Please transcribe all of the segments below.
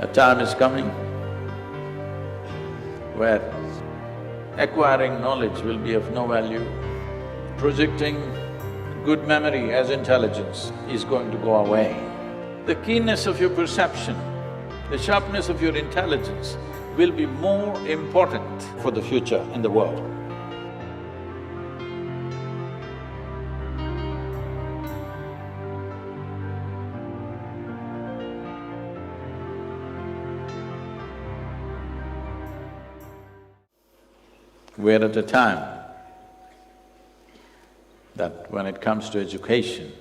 A time is coming where acquiring knowledge will be of no value. Projecting good memory as intelligence is going to go away. The keenness of your perception, the sharpness of your intelligence will be more important for the future in the world. We're at a time that when it comes to education,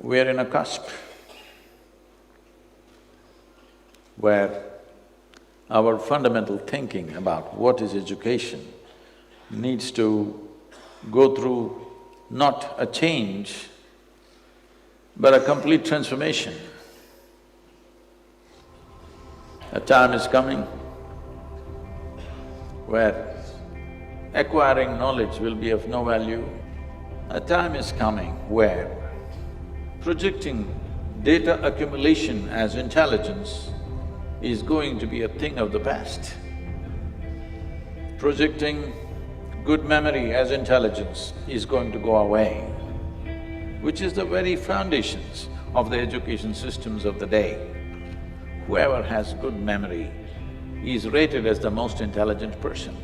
we're in a cusp where our fundamental thinking about what is education needs to go through not a change, but a complete transformation. A time is coming where acquiring knowledge will be of no value. A time is coming where projecting data accumulation as intelligence is going to be a thing of the past. Projecting good memory as intelligence is going to go away, which is the very foundations of the education systems of the day. Whoever has good memory is rated as the most intelligent person.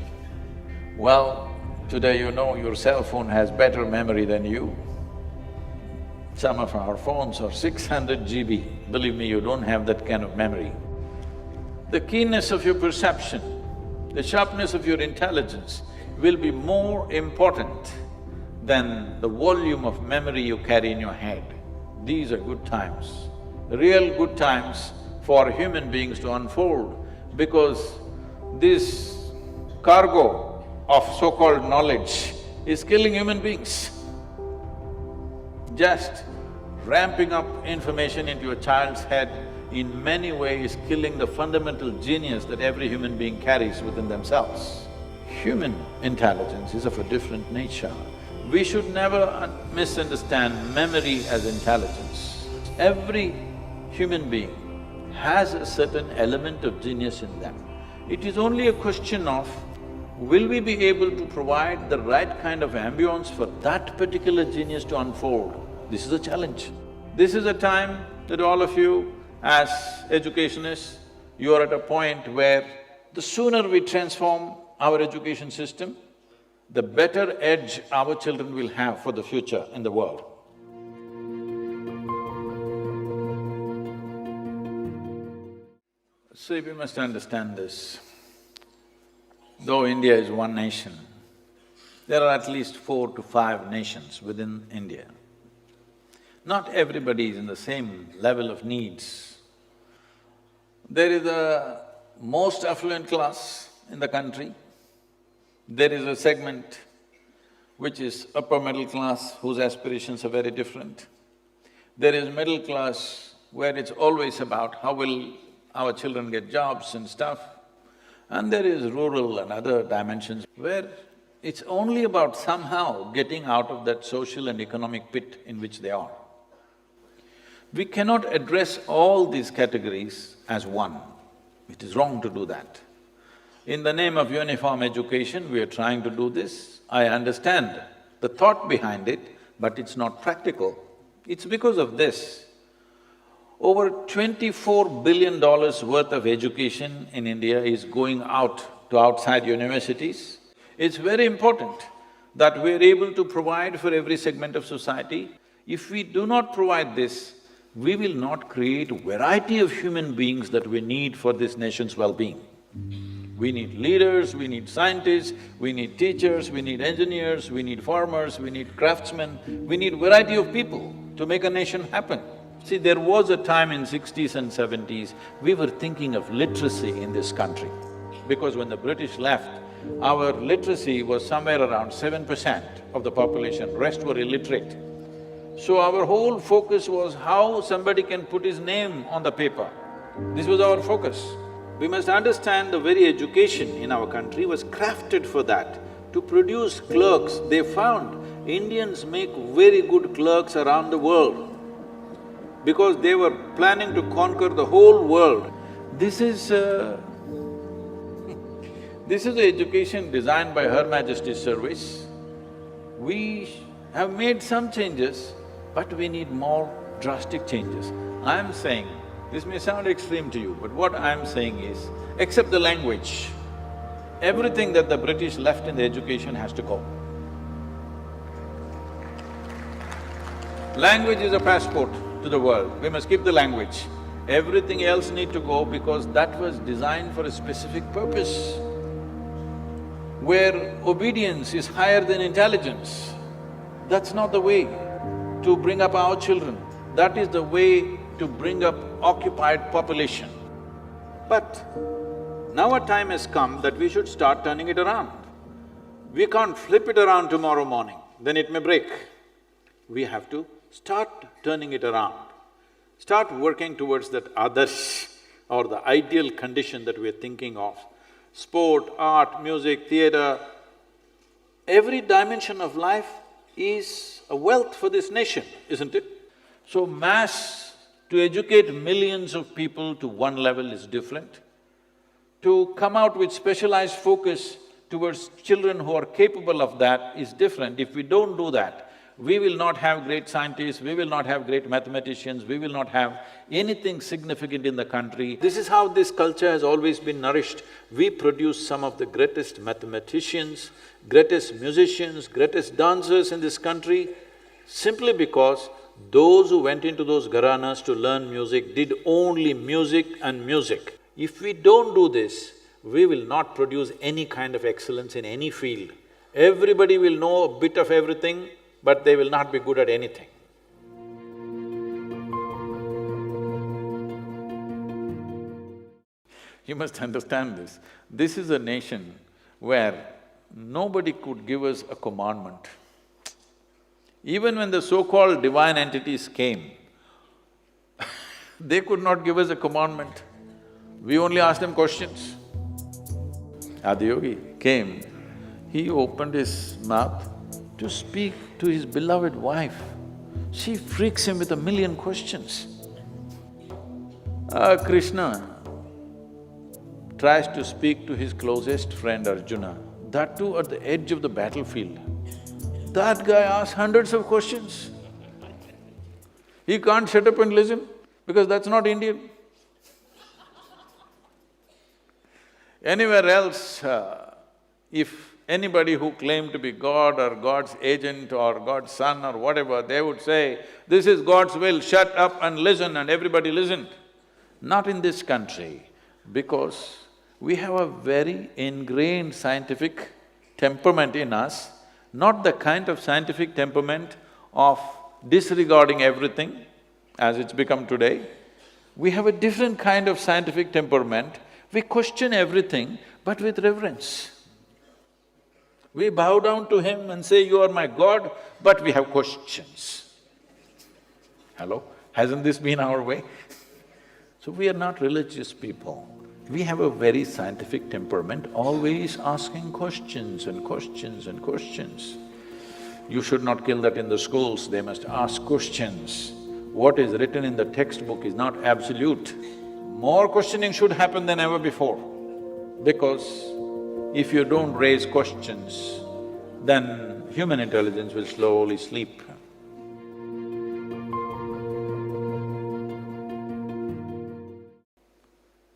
Well, today you know your cell phone has better memory than you. Some of our phones are 600 GB, believe me, you don't have that kind of memory. The keenness of your perception, the sharpness of your intelligence will be more important than the volume of memory you carry in your head. These are good times, real good times for human beings to unfold, because this cargo of so-called knowledge is killing human beings. Just ramping up information into a child's head in many ways killing the fundamental genius that every human being carries within themselves. Human intelligence is of a different nature. We should never misunderstand memory as intelligence. Every human being has a certain element of genius in them. It is only a question of, will we be able to provide the right kind of ambience for that particular genius to unfold? This is a challenge. This is a time that all of you, as educationists, you are at a point where the sooner we transform our education system, the better edge our children will have for the future in the world. See, we must understand this. Though India is one nation, there are at least 4 to 5 nations within India. Not everybody is in the same level of needs. There is a most affluent class in the country. There is a segment which is upper middle class, whose aspirations are very different. There is middle class, where it's always about how will our children get jobs and stuff. And there is rural and other dimensions where it's only about somehow getting out of that social and economic pit in which they are. We cannot address all these categories as one. It is wrong to do that. In the name of uniform education, we are trying to do this. I understand the thought behind it, but it's not practical. It's because of this. Over $24 billion worth of education in India is going out to outside universities. It's very important that we're able to provide for every segment of society. If we do not provide this, we will not create variety of human beings that we need for this nation's well-being. We need leaders, we need scientists, we need teachers, we need engineers, we need farmers, we need craftsmen, we need variety of people to make a nation happen. See, there was a time in 60s and 70s, we were thinking of literacy in this country. Because when the British left, our literacy was somewhere around 7% of the population, rest were illiterate. So our whole focus was how somebody can put his name on the paper. This was our focus. We must understand the very education in our country was crafted for that, to produce clerks. They found Indians make very good clerks around the world. because they were planning to conquer the whole world. This is this is the education designed by Her Majesty's Service. We have made some changes, but we need more drastic changes. I'm saying, this may sound extreme to you, but what I'm saying is, except the language, everything that the British left in the education has to go. Language is a passport to the world, we must keep the language. Everything else need to go because that was designed for a specific purpose, where obedience is higher than intelligence. That's not the way to bring up our children. That is the way to bring up occupied population. But now a time has come that we should start turning it around. We can't flip it around tomorrow morning, then it may break. We have to start turning it around, start working towards that others or the ideal condition that we're thinking of. Sport, art, music, theatre, every dimension of life is a wealth for this nation, isn't it? So mass, to educate millions of people to one level is different. To come out with specialized focus towards children who are capable of that is different. If we don't do that, we will not have great scientists, we will not have great mathematicians, we will not have anything significant in the country. This is how this culture has always been nourished. We produce some of the greatest mathematicians, greatest musicians, greatest dancers in this country, simply because those who went into those gharanas to learn music did only music and music. If we don't do this, we will not produce any kind of excellence in any field. Everybody will know a bit of everything, but they will not be good at anything. You must understand this. This is a nation where nobody could give us a commandment. Even when the so-called divine entities came, they could not give us a commandment. We only asked them questions. Adiyogi came, he opened his mouth to speak to his beloved wife. She freaks him with a million questions. Krishna tries to speak to his closest friend Arjuna, that too at the edge of the battlefield. That guy asks hundreds of questions. He can't shut up and listen because that's not Indian. Anywhere else, if anybody who claimed to be God or God's agent or God's son or whatever, they would say, this is God's will, shut up and listen, and everybody listened. Not in this country, because we have a very ingrained scientific temperament in us, not the kind of scientific temperament of disregarding everything as it's become today. We have a different kind of scientific temperament. We question everything, but with reverence. We bow down to him and say, you are my God, but we have questions. Hello? Hasn't this been our way? So we are not religious people. We have a very scientific temperament, always asking questions and questions and questions. You should not kill that in the schools, they must ask questions. What is written in the textbook is not absolute. More questioning should happen than ever before, because if you don't raise questions, then human intelligence will slowly sleep.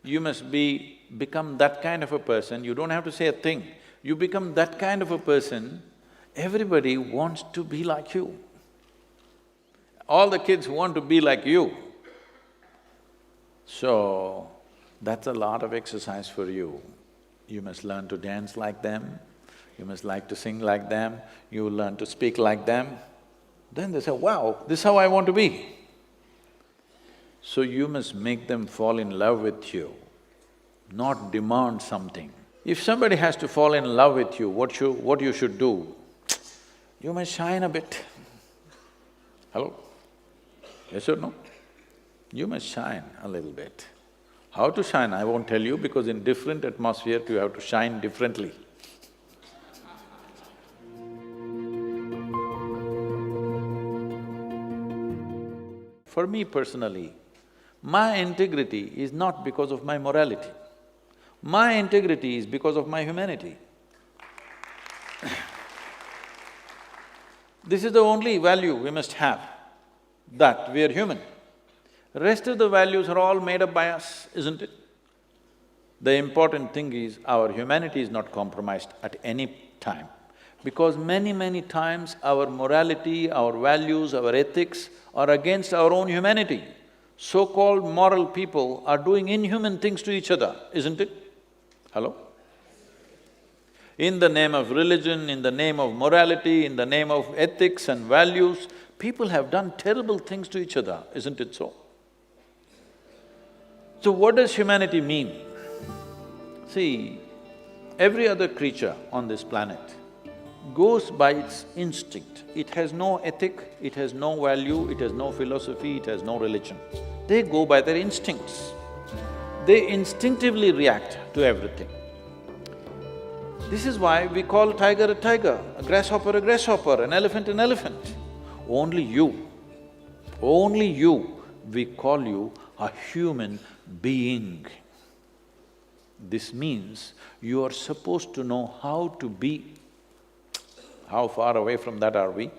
You must become that kind of a person, you don't have to say a thing. You become that kind of a person, everybody wants to be like you. All the kids want to be like you. So, that's a lot of exercise for you. You must learn to dance like them, you must like to sing like them, you learn to speak like them. Then they say, wow, this is how I want to be. So you must make them fall in love with you, not demand something. If somebody has to fall in love with you, what you should do? You must shine a bit. Hello? Yes or no? You must shine a little bit. How to shine, I won't tell you, because in different atmosphere you have to shine differently. for me personally, my integrity is not because of my morality. My integrity is because of my humanity. This is the only value we must have, that we are human. Rest of the values are all made up by us, isn't it? The important thing is our humanity is not compromised at any time. Because many times our morality, our values, our ethics are against our own humanity. So-called moral people are doing inhuman things to each other, isn't it? Hello? In the name of religion, in the name of morality, in the name of ethics and values, people have done terrible things to each other, isn't it so? So what does humanity mean? See, every other creature on this planet goes by its instinct. It has no ethic, it has no value, it has no philosophy, it has no religion. They go by their instincts. They instinctively react to everything. This is why we call tiger a tiger, a grasshopper, an elephant an elephant. Only you, we call you a human being. This means you are supposed to know how to be. How far away from that are we?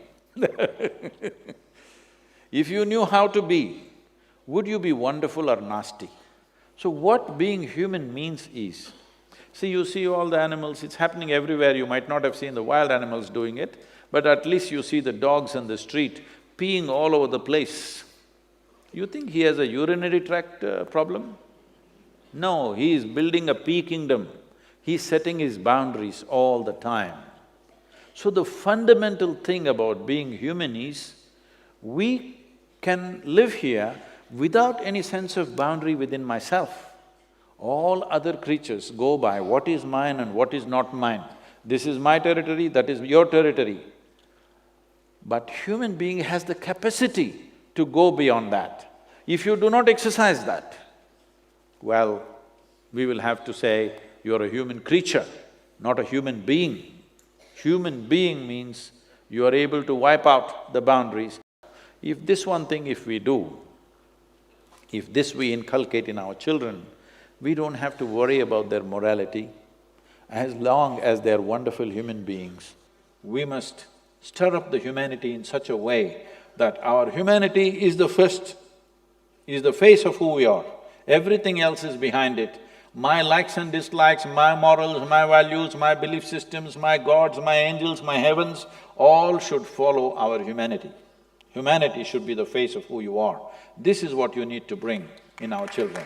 If you knew how to be, would you be wonderful or nasty? So what being human means is, see, you see all the animals, it's happening everywhere, you might not have seen the wild animals doing it, but at least you see the dogs on the street peeing all over the place. You think he has a urinary tract problem? No, he is building a pea kingdom. He's setting his boundaries all the time. So the fundamental thing about being human is, we can live here without any sense of boundary within myself. All other creatures go by what is mine and what is not mine. This is my territory, that is your territory. But human being has the capacity to go beyond that. If you do not exercise that, well, we will have to say, you're a human creature, not a human being. Human being means you are able to wipe out the boundaries. If this one thing if we do, if this we inculcate in our children, we don't have to worry about their morality. As long as they're wonderful human beings, we must stir up the humanity in such a way that our humanity is the first, is the face of who we are. Everything else is behind it. My likes and dislikes, my morals, my values, my belief systems, my gods, my angels, my heavens, all should follow our humanity. Humanity should be the face of who you are. This is what you need to bring in our children.